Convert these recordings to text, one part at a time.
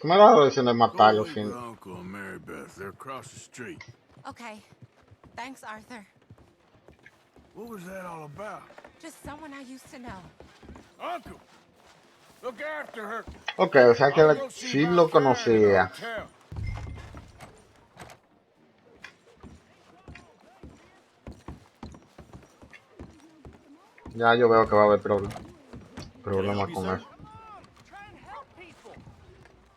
¿Qué me da la lección de Go matarlo meet sin? with Uncle and Mary Beth. They're across the street. Okay. Thanks, Arthur. What was that all about? Just someone I used to know. Uncle! Look after her. Ok, o sea que I'll go see sí about lo Karen in the conocía. hotel. Ya yo veo que va a haber Can I problemas help you, con sir? eso. Try and help people.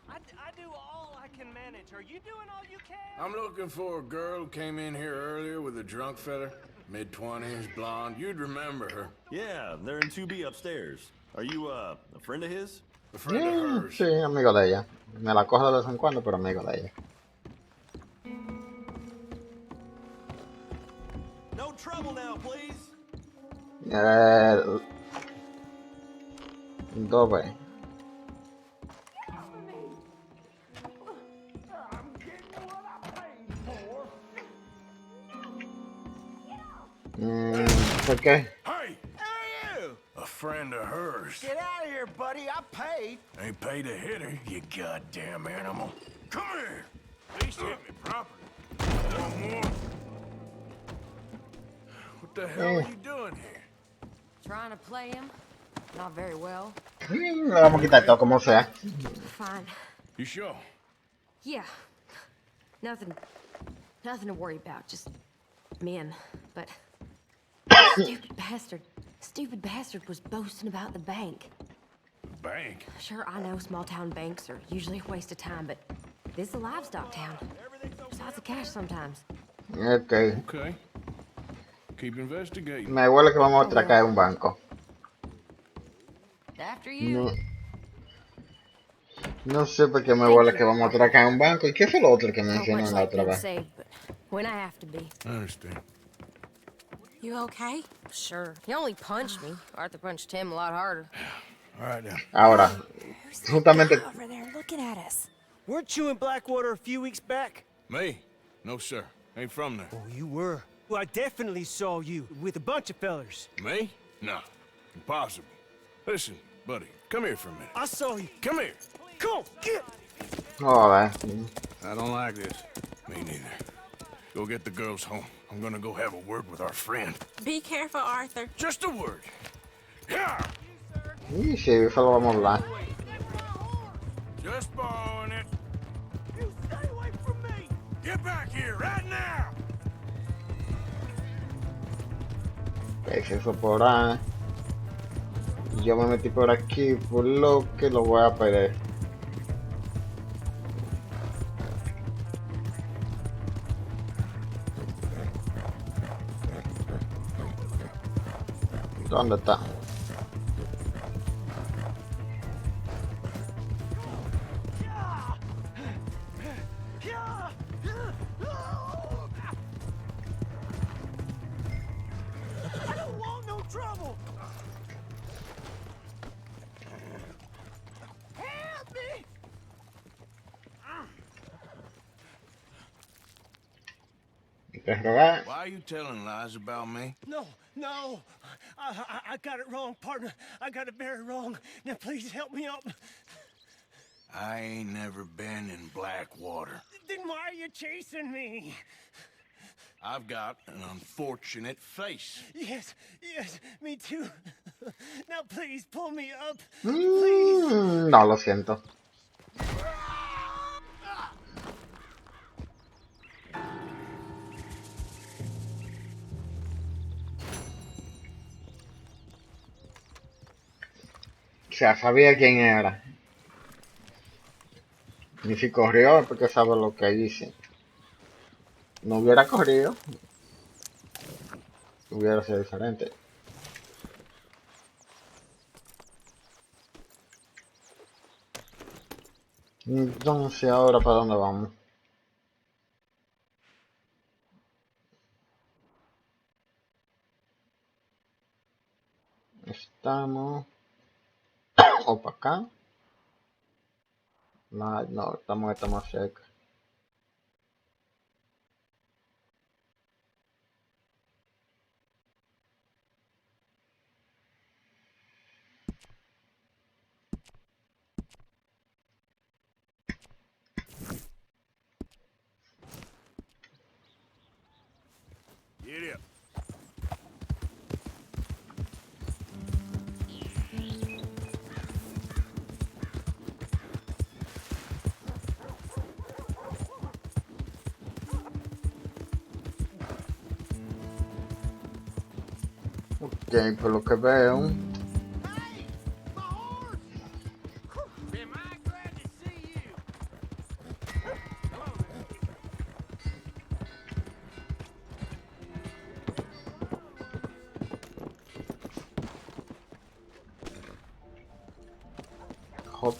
I do all I can manage. Are you doing all you can? I'm looking for a girl who came in here earlier with a drunk fella. Mid-20s, blonde. You'd remember her. Yeah, they're in 2B upstairs. Are you, a friend of his? A friend of hers. Sí, amigo de ella. Me la cojo de vez en cuando, pero amigo de ella. No trouble now, please. Dos veces. ¿Por qué? Hey! Who are you? A friend of hers. Get out of here, buddy. I paid. Ain't paid to hit her, you goddamn animal. Come here! At least hit me properly. One more. What the hell are you doing here? Trying to play him? Not very well. Le vamos a quitar todo como sea. Fine. You sure? Yeah. Nothing to worry about. Just men. But stupid bastard was boasting about the bank. Bank? Sure, I know small town banks are usually a waste of time, but this is a livestock town. There's lots of cash sometimes. Ok. Okay. Keep investigating. Me huele que vamos a atracar un banco. After you. No sé por qué me huele que vamos a atracar un banco. ¿Y qué fue lo otro que Don't mencionó much la like otra being vez? saved, but when I have to be. I understand. You okay? Sure. He only punched me. Arthur punched him a lot harder. All right, then. Ahora, Who's justamente. that guy over there looking at us? Weren't you in Blackwater a few weeks back? Me? No, sir. Ain't from there. Oh, you were. Well, I definitely saw you with a bunch of fellers. Me? No. Impossible. Listen, buddy, come here for a minute. I saw you. Come here. Come on, get. Joder. I don't like this. Me neither. Go get the girls home. I'm gonna go have a word with our friend. Be careful, Arthur. Just a word. Yeah. Y sí, eso lo vamos a hablar. Just borrowing it. You stay away from me. Get back here right now. Es eso por ahí. Yo me metí por aquí, por lo que lo voy a perder. ¿Dónde está? I don't want no trouble. Help me. Interrogar. Why are you telling lies about me? No. I got it wrong, partner. I got it very wrong. Now please help me up. I ain't never been in Blackwater. Then why are you chasing me? I've got an unfortunate face. Yes, me too. Now please pull me up. Please. No, lo siento. O sea, sabía quién era. Ni si corrió porque sabe lo que hice. No hubiera corrido. Hubiera sido diferente. Entonces, ahora para dónde vamos. Estamos o para acá. No, estamos más cerca. Ok, por lo que veo. Am I glad to see you?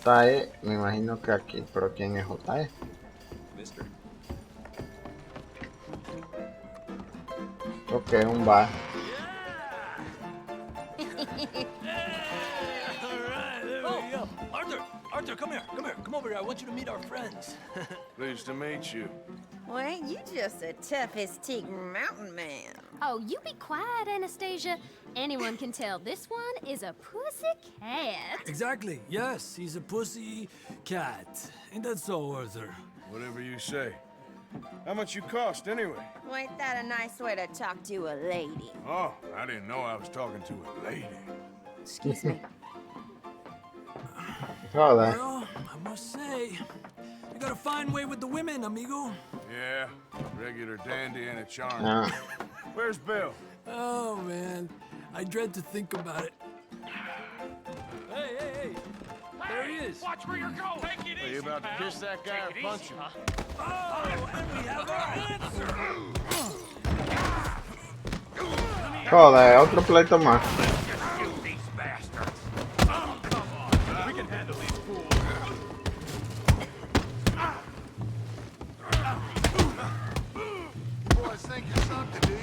JE, me imagino que aquí, pero ¿quién es JE? Mister. Ok, un bar. All right, there we go. Arthur, come here. Come over here. I want you to meet our friends. Pleased to meet you. Well, ain't you just a toughest mountain man? Oh, you be quiet, Anastasia. Anyone can tell this one is a pussy cat. Exactly. Yes, he's a pussy cat. Ain't that so, Arthur? Whatever you say. How much you cost, anyway? Well, ain't that a nice way to talk to a lady? Oh, I didn't know I was talking to a lady. Excuse me. Joder. Well, I must say, you got a fine way with the women, amigo. Yeah, regular dandy and a charm. Ah, Where's Bill? Oh, man. I dread to think about it. Hey. There he is. Watch where you're going. Take it Are you about to kiss that guy or punch him? Oh, and we have our answer. joder, otro pleito más. These bastards. Oh, come on. We can handle these fools. You boys think you're something, do you?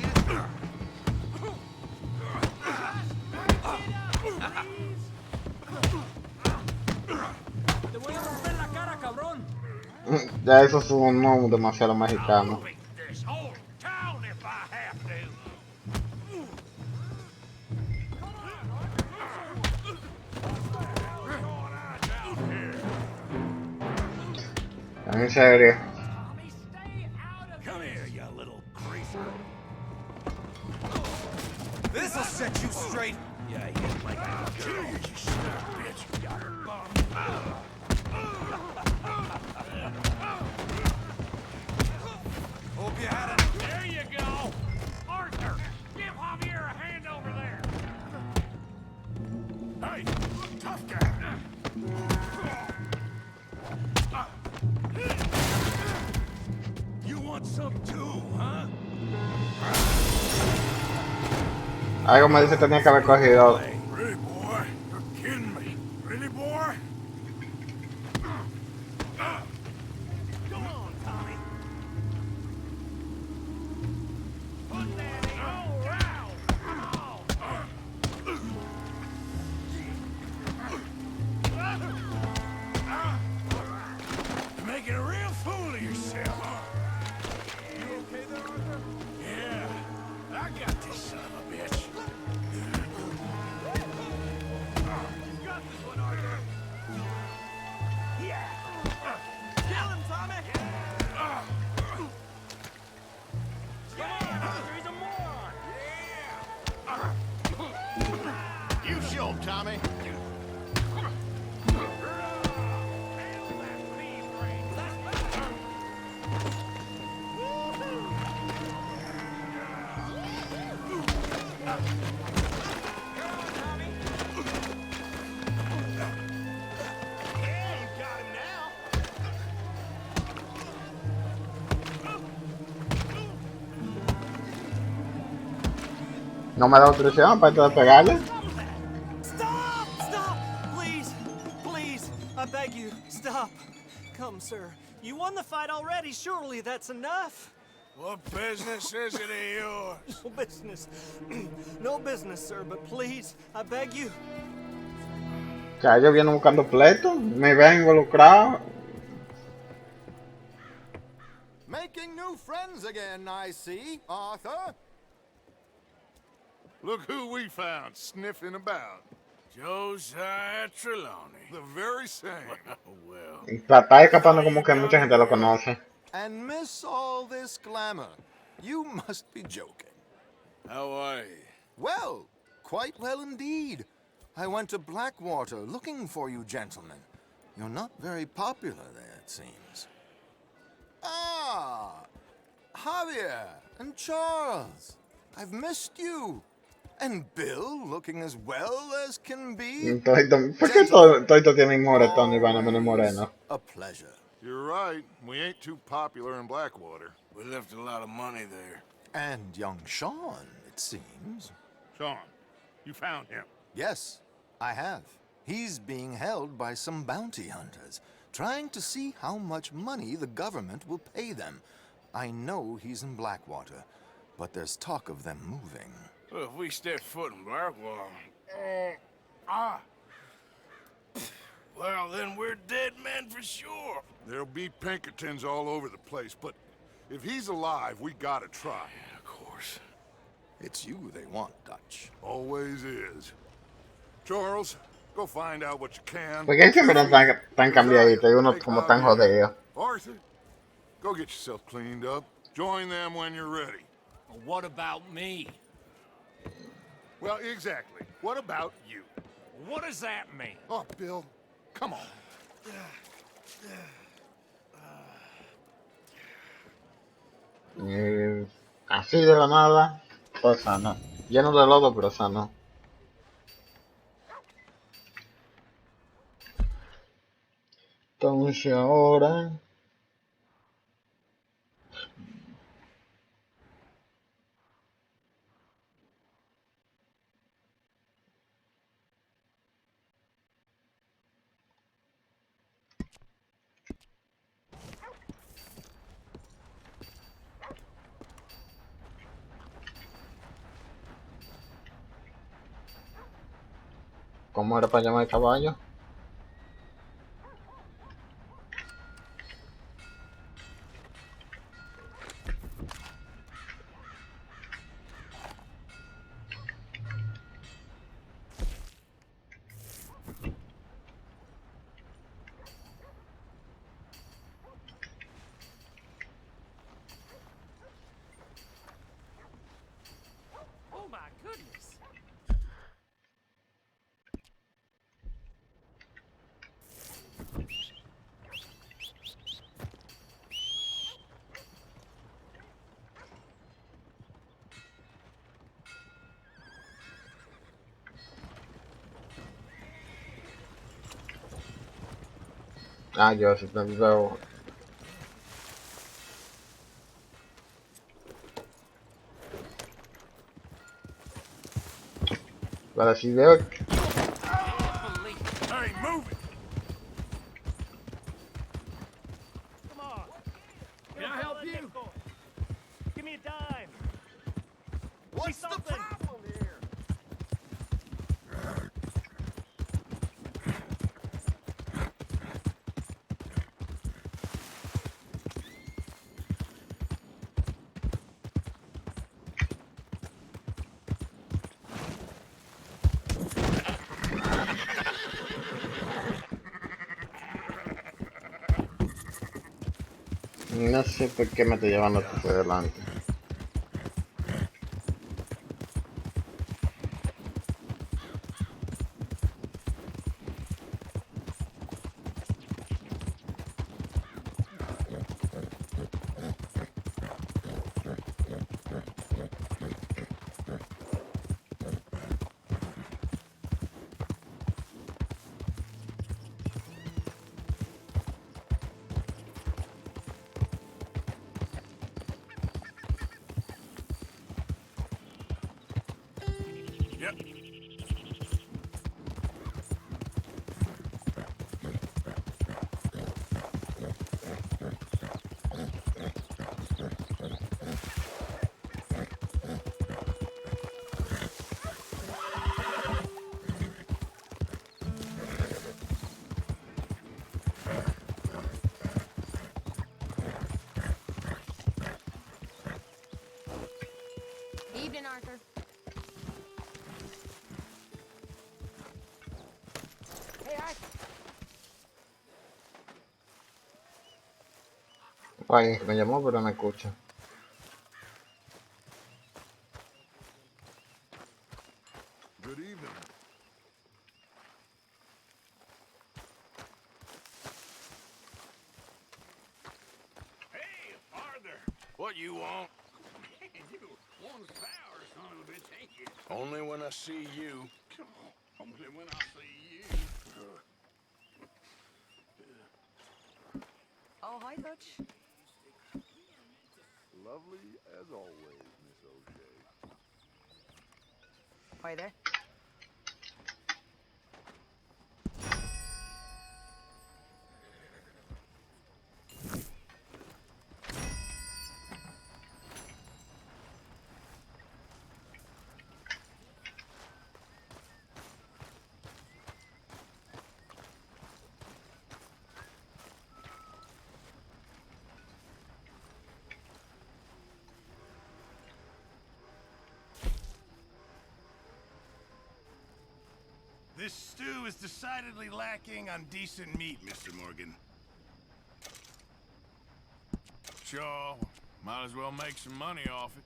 Te voy a romper la cara, cabrón. Ya eso es un no demasiado mexicano. This whole town if I have to. En serio. Come here, you little greaser. This'll set you straight. Yeah, hit like a girl. You son of a bitch. Got her bum. Hope you had it. There you go. Arthur, give Javier a hand over there. Hey, tough guy. You want some too, huh? Algo me dice que tenía que haber cogido. Really, boy? You're kidding me. Really, boy? Come on, Tommy. Put that in. All round. You're making a real fool of yourself. You okay there, Arthur? Yeah. I got this son of a bitch. You got this one, Arthur. Yeah. Kill him, Tommy. He's a moron. You show him, Tommy. No me da autorización aparte de pegarle. Stop! Please, I beg you, stop. Come, sir. You won the fight already. Surely that's enough. What business is it of yours? No business. No business, sir, but please, I beg you. O sea, ellos vienen buscando pleito, me ven involucrado. Making new friends again, I see, Arthur. Look who we found sniffing about. Josiah Trelawney. The very same. Well. Está escapando como que mucha gente lo conoce. And miss all this glamour. You must be joking. How are you? Well, quite well indeed. I went to Blackwater looking for you gentlemen. You're not very popular there, it seems. Ah, Javier and Charles. I've missed you. And Bill looking as well as can be. ¿Por qué todos tienen moretón y van menos Always moreno? a pleasure. You're right. We ain't too popular in Blackwater. We left a lot of money there. And young Sean, it seems. Sean, you found him. Yes, I have. He's being held by some bounty hunters, trying to see how much money the government will pay them. I know he's in Blackwater, but there's talk of them moving. Well, if we step foot in Blackwater... Well, then we're dead men for sure. There'll be Pinkertons all over the place, but if he's alive, we gotta try. Yeah, of course. It's you they want, Dutch. Always is. Charles, go find out what you can. ¿Por qué siempre tan cambiaditos y uno como tan jodido? Arthur, go get yourself cleaned up. Join them when you're ready. Well, what about me? Well, exactly. What about you? What does that mean? Oh, Bill, come on. Así de la nada, todo sano. Lleno de lodo, pero sano. Entonces ahora... ¿Cómo era para llamar el caballo? Oh my goodness. Ah, yo sí te veo. Pero si veo... Hey, move it! Come on. Can I help you? Give me a dime. What's the something. problem here? No sé por qué me estoy llevando hacia adelante. Yep. Evening, Arthur. Hey, Arthur. Alguien que me llamó, pero no me escucha. Good evening. Hey, Arthur. What you want? You won the power, of a bitch, ain't you? Only when I see you. Come on, only when I see you. Oh, hi, Butch. Lovely as always, Miss O'Shea. Hi there. This stew is decidedly lacking on decent meat, Mr. Morgan. Sure, might as well make some money off it.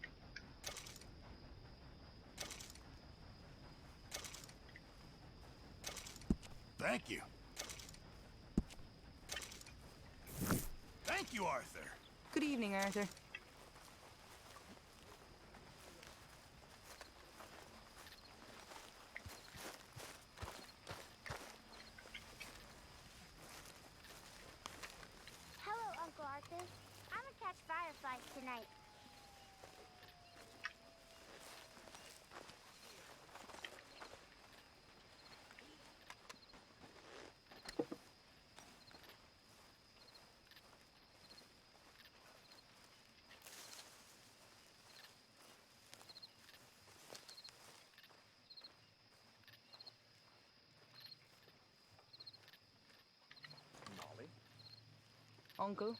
Thank you. Thank you, Arthur. Good evening, Arthur. Hello, Uncle Arthur. I'm gonna catch fireflies tonight. Uncle.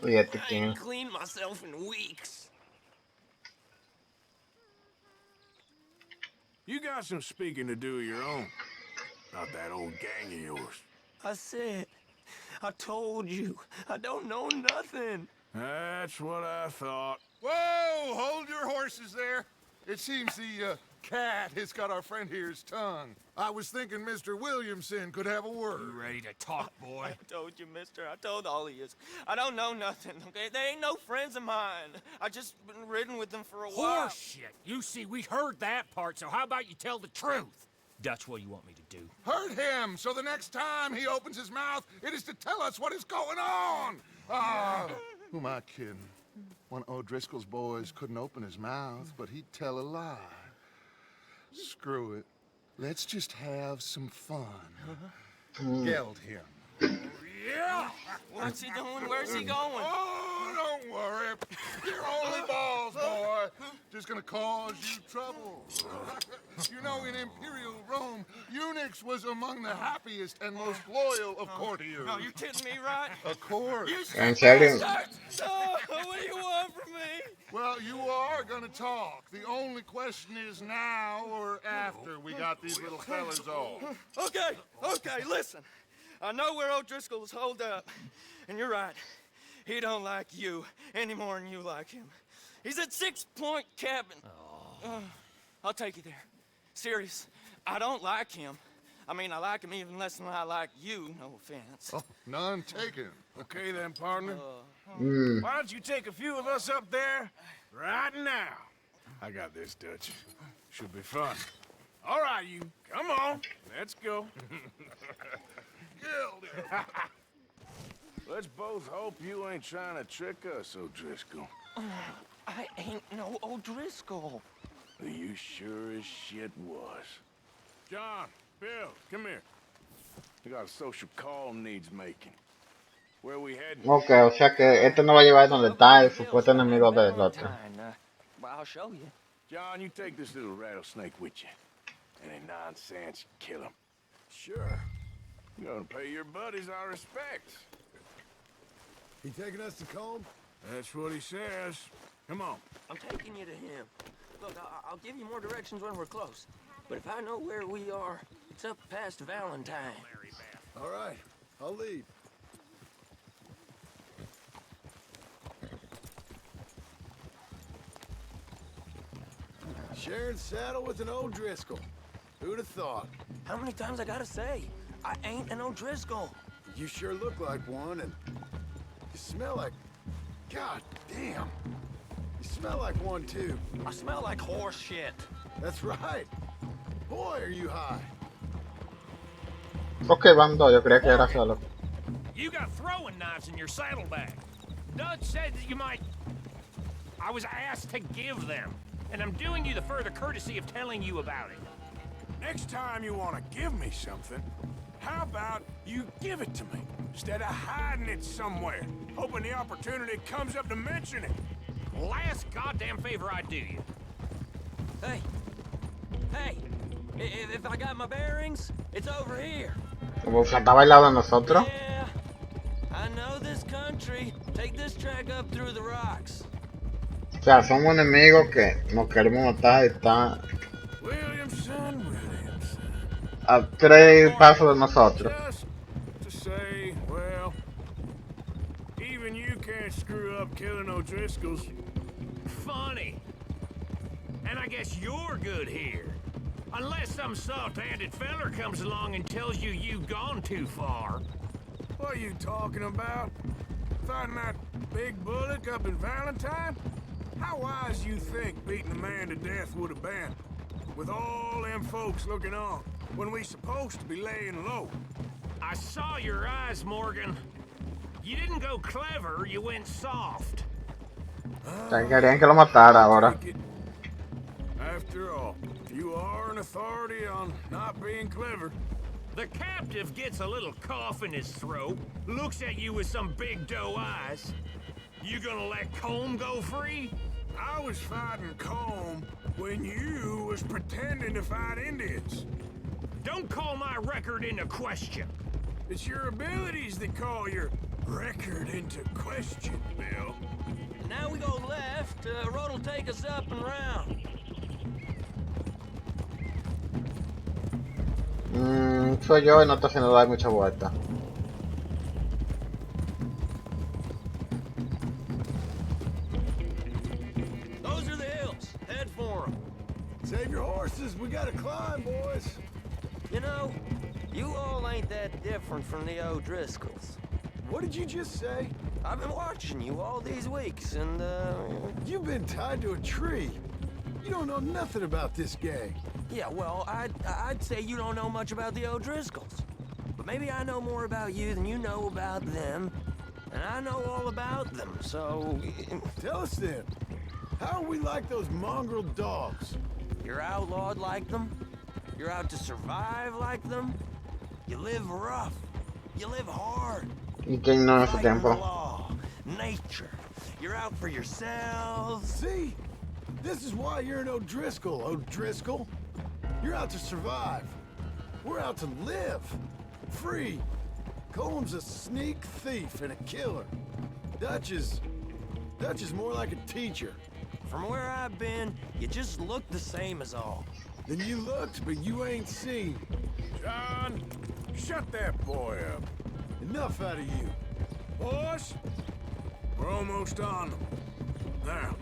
Fíjate I que ain't cleaned myself in weeks. You got some speaking to do of your own. Not that old gang of yours. I said, I told you, I don't know nothing. That's what I thought. Whoa! Hold your horses there. It seems the cat has got our friend here's tongue. I was thinking Mr. Williamson could have a word. You ready to talk, boy? I told you, mister. I told all of you. I don't know nothing, okay? They ain't no friends of mine. I just been ridden with them for a while. Horseshit. You see, we heard that part, so how about you tell the truth? Dutch, what do you want me to do? Hurt him, so the next time he opens his mouth, it is to tell us what is going on. Ah, who am I kidding? One of O'Driscoll's boys couldn't open his mouth, but he'd tell a lie. Screw it. Let's just have some fun. Geld him. Yeah! What's he doing? Where's he going? Oh, don't worry. You're only balls, boy. Just gonna cause you trouble. You know, in Imperial Rome, eunuchs was among the happiest and most loyal of courtiers. No, you kidding me, right? Of course. You en serio. Oh, what do you want from me? Well, you are gonna talk. The only question is now or after we got these little fellas off. Okay, listen. I know where O'Driscoll's holed up, and you're right. He don't like you any more than you like him. He's at 6 Point Cabin. I'll take you there. Serious, I don't like him. I mean, I like him even less than I like you, no offense. Oh, none taken. Okay then, partner. Mm. Why don't you take a few of us up there right now? I got this, Dutch. Should be fun. All right, you. Come on. Let's go. Let's both hope you ain't trying to trick us, O'Driscoll. I ain't no O'Driscoll. You sure as shit was. John, Bill, come here. We got a social call needs making. Where we heading? Ok, o sea que este no va a llevar donde está el supuesto enemigo del otro. Well, I'll show you. John, you take this little rattlesnake with you. Any nonsense, kill him. Sure. You're gonna pay your buddies our respects. He taking us to Combe? That's what he says. Come on. I'm taking you to him. Look, I'll give you more directions when we're close. But if I know where we are, it's up past Valentine. All right, I'll lead. Sharing saddle with an O'Driscoll. Who'd have thought? How many times I gotta say? I ain't an O'Driscoll. You sure look like one, and you smell like... God damn. You smell like one, too. I smell like horse shit. That's right. Boy, are you high. Ok, van dos, yo creía que era solo. You got throwing knives in your saddlebag. Dutch said that you might... I was asked to give them, and I'm doing you the further courtesy of telling you about it. Next time you want to give me something, how about you give it to me, instead of hiding it somewhere, hoping the opportunity comes up to mention it. Last goddamn favor I do you. Hey. Hey. If I got my bearings, it's over here. Como faltaba al lado de nosotros. Yeah. I know this country. Take this track up through the rocks. O sea, somos enemigos que nos queremos matar y está Williamson. a 3 pasos de nosotros. Just to say, well, even you can't screw up killing O'Driscolls. Funny. And I guess you're good here. Unless some soft-handed feller comes along and tells you you've gone too far. What are you talking about? Fighting that big bullock up in Valentine? How wise you think beating a man to death would have been? With all them folks looking on, when we supposed to be laying low. I saw your eyes, Morgan. You didn't go clever, you went soft. Querían que lo matara ahora. After all, you are an authority on not being clever. The captive gets a little cough in his throat, looks at you with some big doe eyes. You gonna let Combe go free? I was fighting Combe when you was pretending to fight Indians. Don't call my record into question. It's your abilities that call your record into question, Bill. Now we go left. Road'll take us up and round. Soy yo y no está haciendo dar mucha vuelta. Those are the hills. Head for them. Save your horses. We gotta climb, boys. You know, you all ain't that different from the O'Driscolls. What did you just say? I've been watching you all these weeks, and, You've been tied to a tree. You don't know nothing about this gang. Yeah, well, I'd say you don't know much about the O'Driscolls. But maybe I know more about you than you know about them. And I know all about them, so... Tell us then. How are we like those mongrel dogs? You're outlawed like them. You're out to survive like them. You live rough. You live hard. ¿Y quién no en ese tiempo? Law, nature. You're out for yourselves. See? This is why you're an O'Driscoll, O'Driscoll. You're out to survive. We're out to live. Free. Combs a sneak thief and a killer. Dutch is more like a teacher. From where I've been, you just look the same as all. Then you looked, but you ain't seen. John, shut that boy up. Enough out of you. Boys, we're almost on them. Now.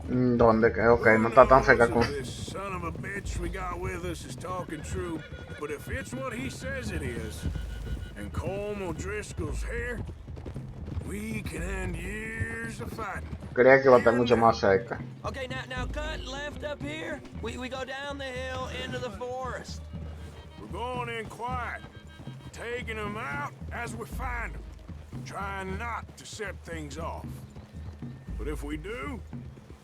¿Dónde? Ok, no está tan cerca como... This son of a bitch we got with us is talking true, but if it's what he says it is, and Colm O'Driscoll's here, we can end years of fighting. Creía que iba a estar mucho más cerca. Okay, now cut left up here. We go down the hill into the forest. We're going in quiet, taking them out as we find them, trying not to set things off. But if we do,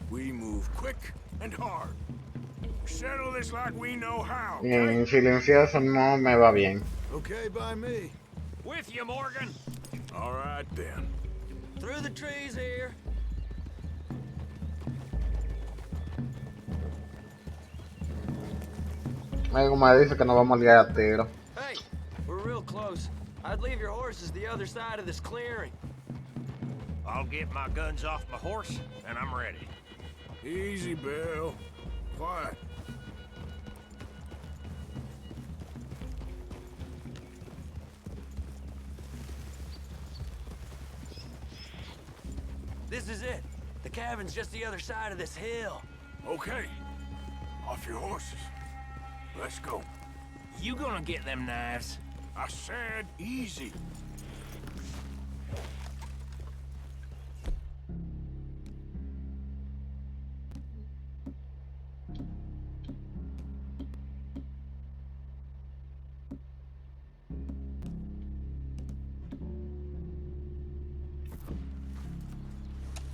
we move quick and hard. Settle this like we know how. En silencioso no me va bien. Okay by me. With you, Morgan. All right then. Through the trees here. Algo me dice que nos vamos a liar a tiro. Hey, we're real close. I'd leave your horses the other side of this clearing. I'll get my guns off my horse, and I'm ready. Easy, Bill. Quiet. This is it. The cabin's just the other side of this hill. Okay. Off your horses. Let's go. You gonna get them knives? I said easy.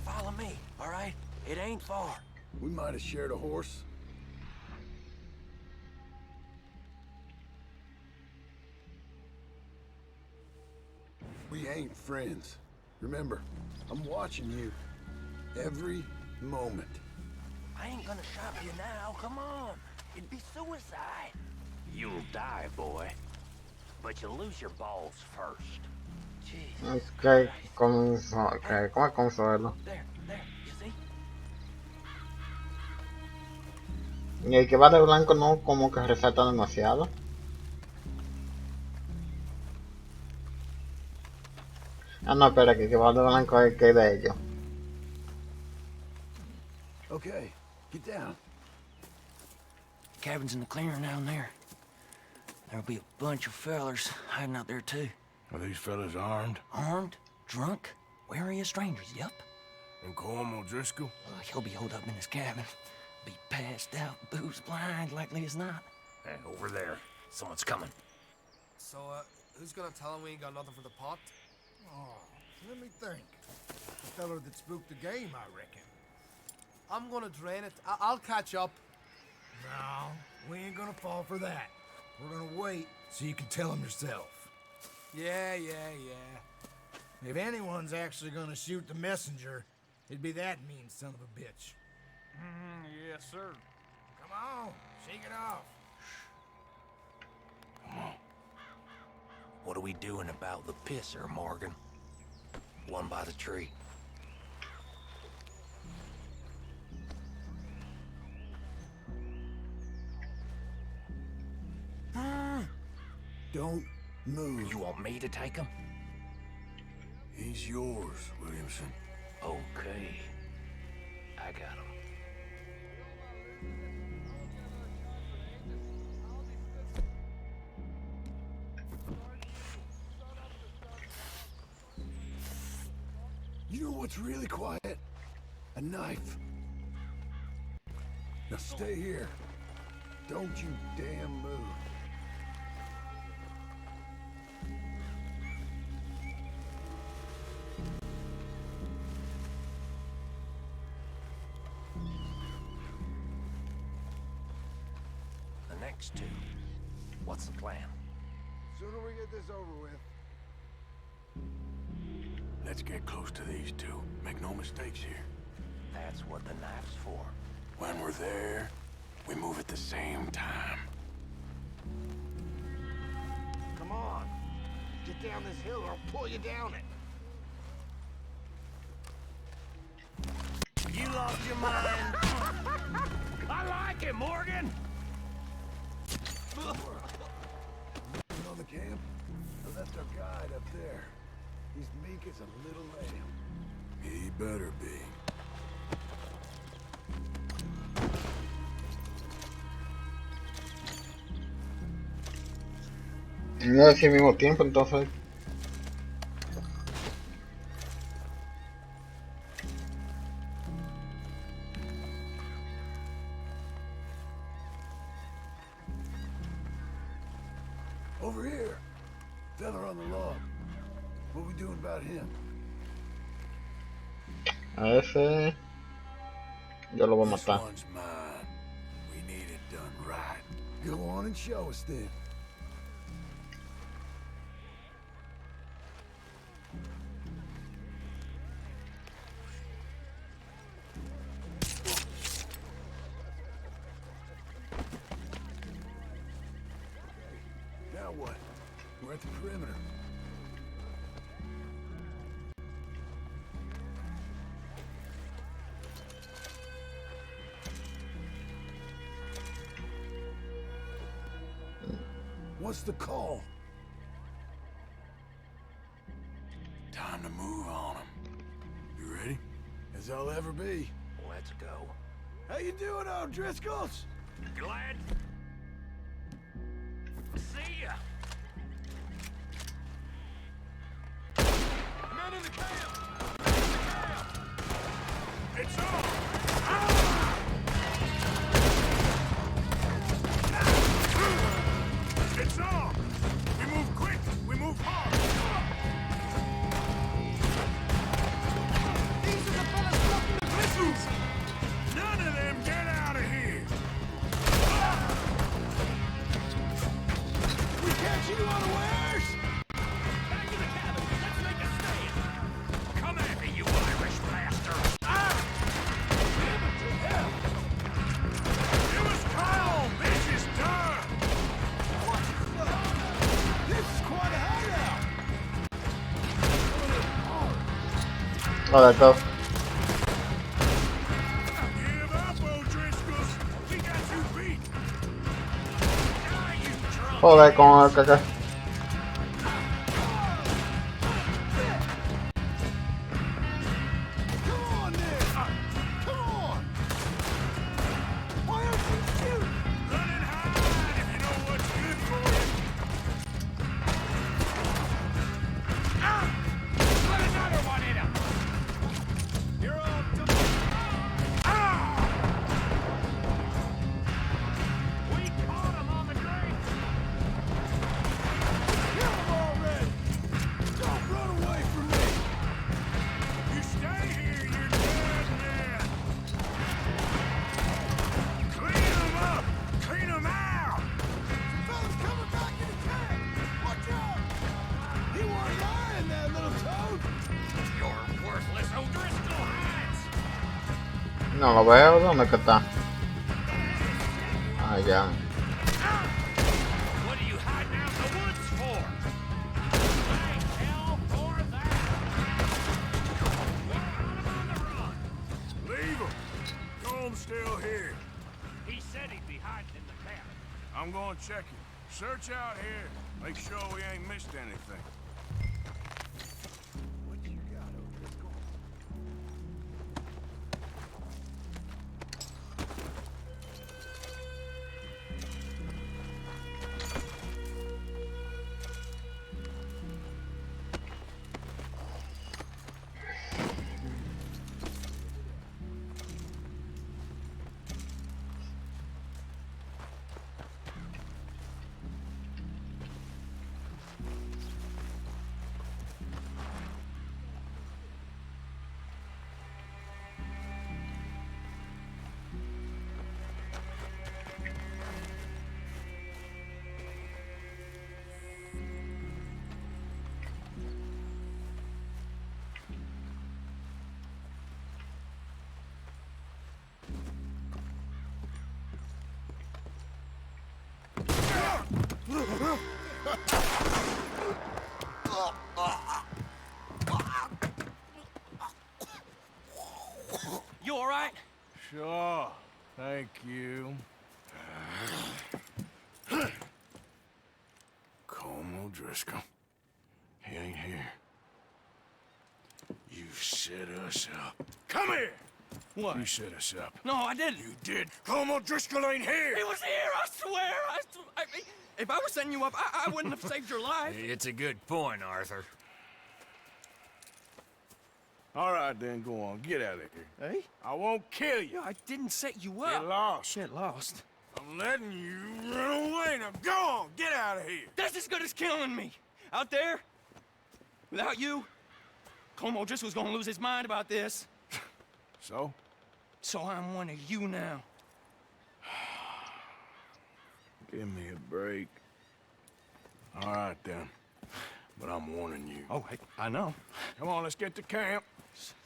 Follow me, all right? It ain't far. We might have shared a horse. We ain't friends. Remember, I'm watching you. Every moment. I ain't gonna shop you now, come on. It'd be suicide. You'll die, boy. But you'll lose your balls first. Jeez. Ok, ¿cómo es consuelo? There, you see? Y el que va de blanco no como que resalta demasiado. Ah, no, espera, que el que va de blanco es el que es de ellos. Okay, get down. Cabin's in the clearing down there. There'll be a bunch of fellers hiding out there too. Are these fellas armed? Armed, drunk, wary of strangers, yup. And Colm O'Driscoll? He'll be holed up in his cabin. Be passed out, booze blind, likely as not. Hey, over there. Someone's coming. So, who's gonna tell him we ain't got nothing for the pot? Oh, let me think. The feller that spooked the game, I reckon. I'm gonna drain it. I'll catch up. No, we ain't gonna fall for that. We're gonna wait so you can tell him yourself. Yeah. If anyone's actually gonna shoot the messenger, it'd be that mean son of a bitch. Yes, sir. Come on, shake it off. What are we doing about the pisser, Morgan? One by the tree. Don't move. You want me to take him? He's yours, Williamson. Okay. I got him. You know what's really quiet? A knife. Now stay here. Don't you damn move. The next two. What's the plan? Sooner we get this over with. Let's get close to these two. Make no mistakes here. That's what the knife's for. When we're there, we move at the same time. Come on. Get down this hill or I'll pull you down it. You lost your mind. I like it, Morgan! On the camp, I left our guide up there. He's meek as a little lamb. He better be. No es al mismo tiempo, entonces. Over here. Feather on the log. What we doing about him? A ese yo lo voy a This matar. one's mine. We need it done right. Go on and show us then. Now what? We're at the perimeter. What's the call? Time to move on him. You ready? As I'll ever be. Let's go. How you doing, O'Driscolls? Glad. See ya. Men in the camp! Men in the camp! It's on! It's on! We move quick! We move hard! These are the fellas blocking the missiles! None of them get out of here! We catch you unawares! Back to the cabin. Let's make a stand. Come at me, you Irish bastard. It was calm! This is done! This is quite a hideout! Oh, that go. Give up, O'Driscolls! We got you beat! Die, you drunk. Oh, that going acá. Come on, then! Come on! Why aren't you shooting? Run and hide if you know what's good for you! Put another one in him. You're up to... We caught him on the drink. Kill them already! Don't run away from me! You stay here, you're dead man! Clean them up! Clean them out! Some fellas coming back in the camp! Watch out! He wasn't lying, that little toad! Your worthless O'Driscoll hats. No lo veo. ¿Dónde que está? Ah, ya. What are you hiding out in the woods for? Thank hell for that. We're on the run. Leave him! Comb's still here. He said he'd be hiding in the cabin. I'm going to check it. Search out here. Make sure we ain't missed anything. What you got, O'Driscoll? You all right? Sure. Thank you. Colm O'Driscoll. He ain't here. You set us up. Come here! What? You set us up. No, I didn't. You did. Colm O'Driscoll ain't here! He was here, I swear! If I was setting you up, I wouldn't have saved your life. It's a good point, Arthur. All right, then, go on. Get out of here. Hey? I won't kill you. I didn't set you up. Get lost. Get lost. I'm letting you run away. Now go on. Get out of here. That's as good as killing me. Out there, without you, Colm O'Driscoll's gonna lose his mind about this. So? So I'm one of you now. Give me a break. All right, then. But I'm warning you. Oh, I know. Come on, let's get to camp.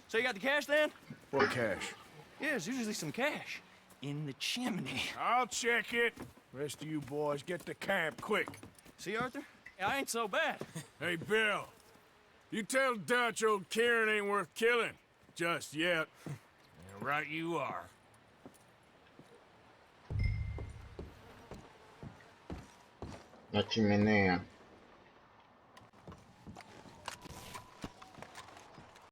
So you got the cash then? What cash? Yeah, there's usually some cash. In the chimney. I'll check it. Rest of you boys, get to camp, quick. See, Arthur? I ain't so bad. Hey, Bill. You tell Dutch old Kieran ain't worth killing. Just yet. Yeah, right you are. La chimenea.